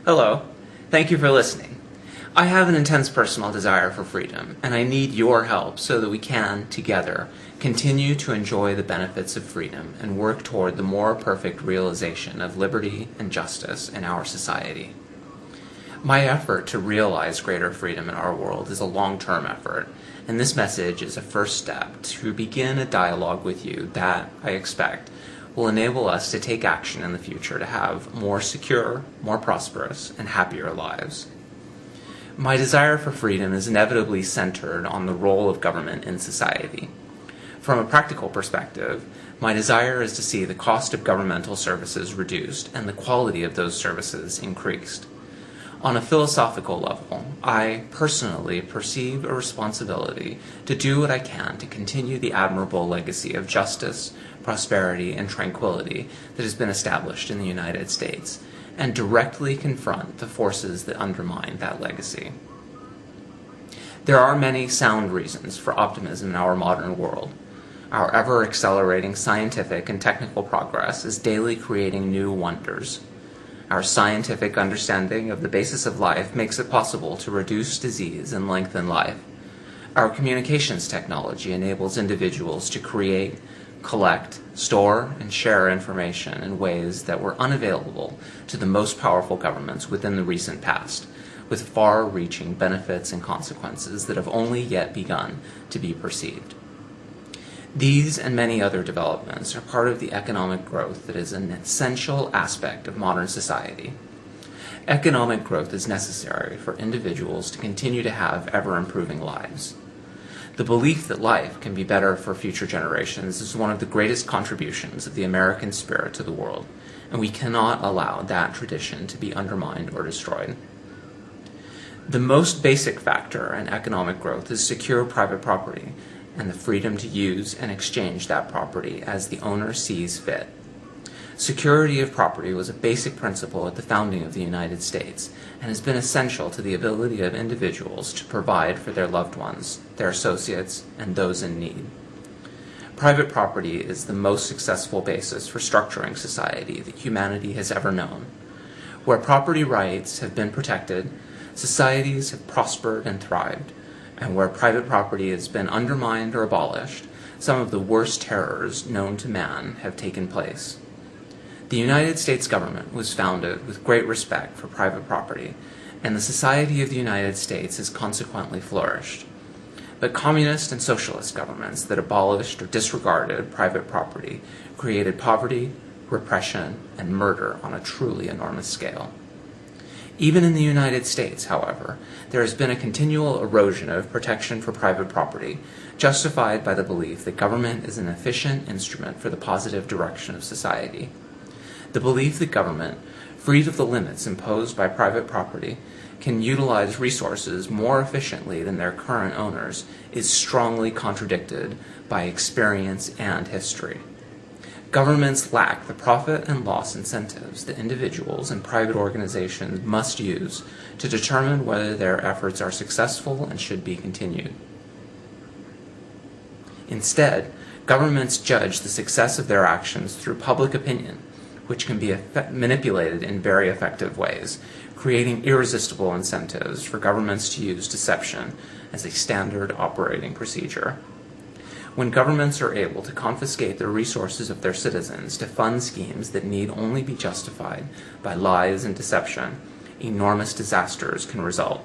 Hello. Thank you for listening. I have an intense personal desire for freedom, and I need your help so that we can, together, continue to enjoy the benefits of freedom and work toward the more perfect realization of liberty and justice in our society. My effort to realize greater freedom in our world is a long-term effort, and this message is a first step to begin a dialogue with you that, I expect, will enable us to take action in the future to have more secure, more prosperous, and happier lives. My desire for freedom is inevitably centered on the role of government in society. From a practical perspective, my desire is to see the cost of governmental services reduced and the quality of those services increased. On a philosophical level, I personally perceive a responsibility to do what I can to continue the admirable legacy of justice, prosperity, and tranquility that has been established in the United States, and directly confront the forces that undermine that legacy. There are many sound reasons for optimism in our modern world. Our ever-accelerating scientific and technical progress is daily creating new wonders. Our scientific understanding of the basis of life makes it possible to reduce disease and lengthen life. Our communications technology enables individuals to create, collect, store, and share information in ways that were unavailable to the most powerful governments within the recent past, with far-reaching benefits and consequences that have only yet begun to be perceived. These and many other developments are part of the economic growth that is an essential aspect of modern society. Economic growth is necessary for individuals to continue to have ever-improving lives. The belief that life can be better for future generations is one of the greatest contributions of the American spirit to the world, and we cannot allow that tradition to be undermined or destroyed. The most basic factor in economic growth is secure private property and the freedom to use and exchange that property as the owner sees fit. Security of property was a basic principle at the founding of the United States and has been essential to the ability of individuals to provide for their loved ones, their associates, and those in need. Private property is the most successful basis for structuring society that humanity has ever known. Where property rights have been protected, societies have prospered and thrived, and where private property has been undermined or abolished, some of the worst terrors known to man have taken place. The United States government was founded with great respect for private property, and the society of the United States has consequently flourished. But communist and socialist governments that abolished or disregarded private property created poverty, repression, and murder on a truly enormous scale. Even in the United States, however, there has been a continual erosion of protection for private property, justified by the belief that government is an efficient instrument for the positive direction of society. The belief that government, freed of the limits imposed by private property, can utilize resources more efficiently than their current owners is strongly contradicted by experience and history. Governments lack the profit and loss incentives that individuals and private organizations must use to determine whether their efforts are successful and should be continued. Instead, governments judge the success of their actions through public opinion, which can be manipulated in very effective ways, creating irresistible incentives for governments to use deception as a standard operating procedure. When governments are able to confiscate the resources of their citizens to fund schemes that need only be justified by lies and deception, enormous disasters can result.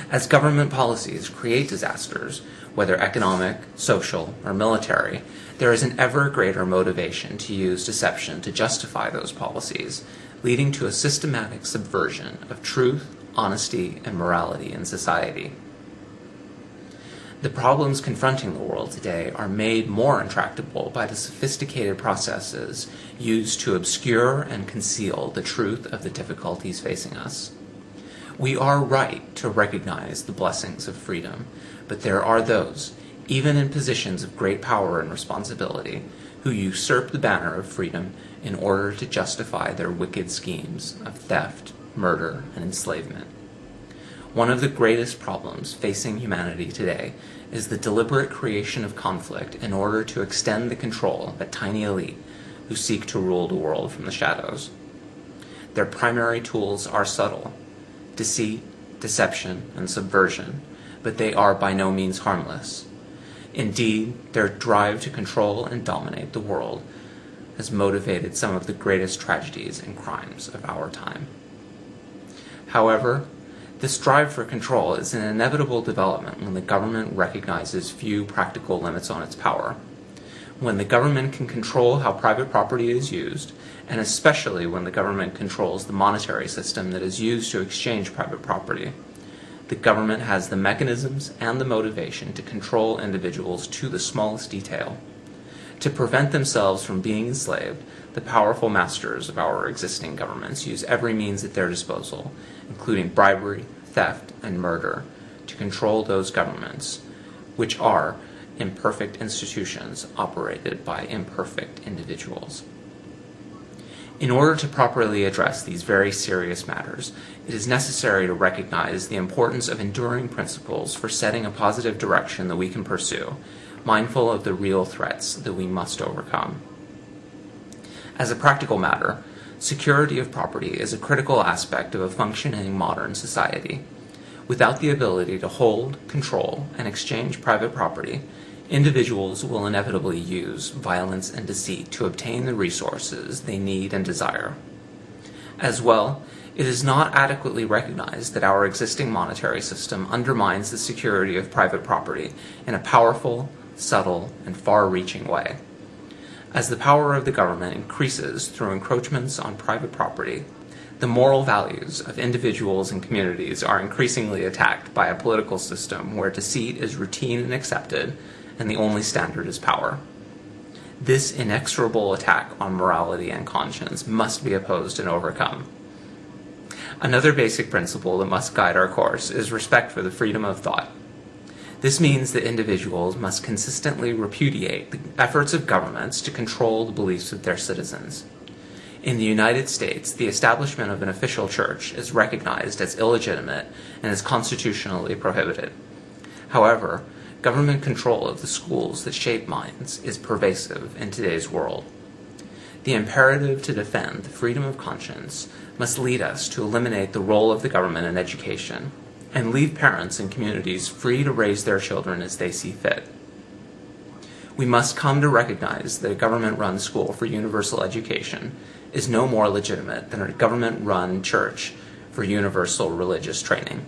As government policies create disasters, whether economic, social, or military, there is an ever greater motivation to use deception to justify those policies, leading to a systematic subversion of truth, honesty, and morality in society. The problems confronting the world today are made more intractable by the sophisticated processes used to obscure and conceal the truth of the difficulties facing us. We are right to recognize the blessings of freedom, but there are those, even in positions of great power and responsibility, who usurp the banner of freedom in order to justify their wicked schemes of theft, murder, and enslavement. One of the greatest problems facing humanity today is the deliberate creation of conflict in order to extend the control of a tiny elite who seek to rule the world from the shadows. their primary tools are subtle: deceit, deception, and subversion, but they are by no means harmless. Indeed, their drive to control and dominate the world has motivated some of the greatest tragedies and crimes of our time. However, this drive for control is an inevitable development when the government recognizes few practical limits on its power. When the government can control how private property is used, and especially when the government controls the monetary system that is used to exchange private property, the government has the mechanisms and the motivation to control individuals to the smallest detail. To prevent themselves from being enslaved, the powerful masters of our existing governments use every means at their disposal, including bribery, theft, and murder, to control those governments, which are imperfect institutions operated by imperfect individuals. In order to properly address these very serious matters, it is necessary to recognize the importance of enduring principles for setting a positive direction that we can pursue, mindful of the real threats that we must overcome. As a practical matter, security of property is a critical aspect of a functioning modern society. Without the ability to hold, control, and exchange private property, individuals will inevitably use violence and deceit to obtain the resources they need and desire. As well, it is not adequately recognized that our existing monetary system undermines the security of private property in a powerful, subtle, and far-reaching way. As the power of the government increases through encroachments on private property, the moral values of individuals and communities are increasingly attacked by a political system where deceit is routine and accepted, and the only standard is power. This inexorable attack on morality and conscience must be opposed and overcome. Another basic principle that must guide our course is respect for the freedom of thought. This means that individuals must consistently repudiate the efforts of governments to control the beliefs of their citizens. In the United States, the establishment of an official church is recognized as illegitimate and is constitutionally prohibited. However, government control of the schools that shape minds is pervasive in today's world. The imperative to defend the freedom of conscience must lead us to eliminate the role of the government in education and leave parents and communities free to raise their children as they see fit. We must come to recognize that a government-run school for universal education is no more legitimate than a government-run church for universal religious training.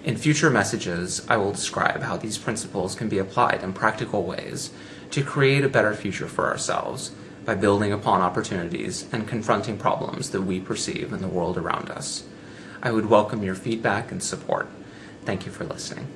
In future messages, I will describe how these principles can be applied in practical ways to create a better future for ourselves by building upon opportunities and confronting problems that we perceive in the world around us. I would welcome your feedback and support. Thank you for listening.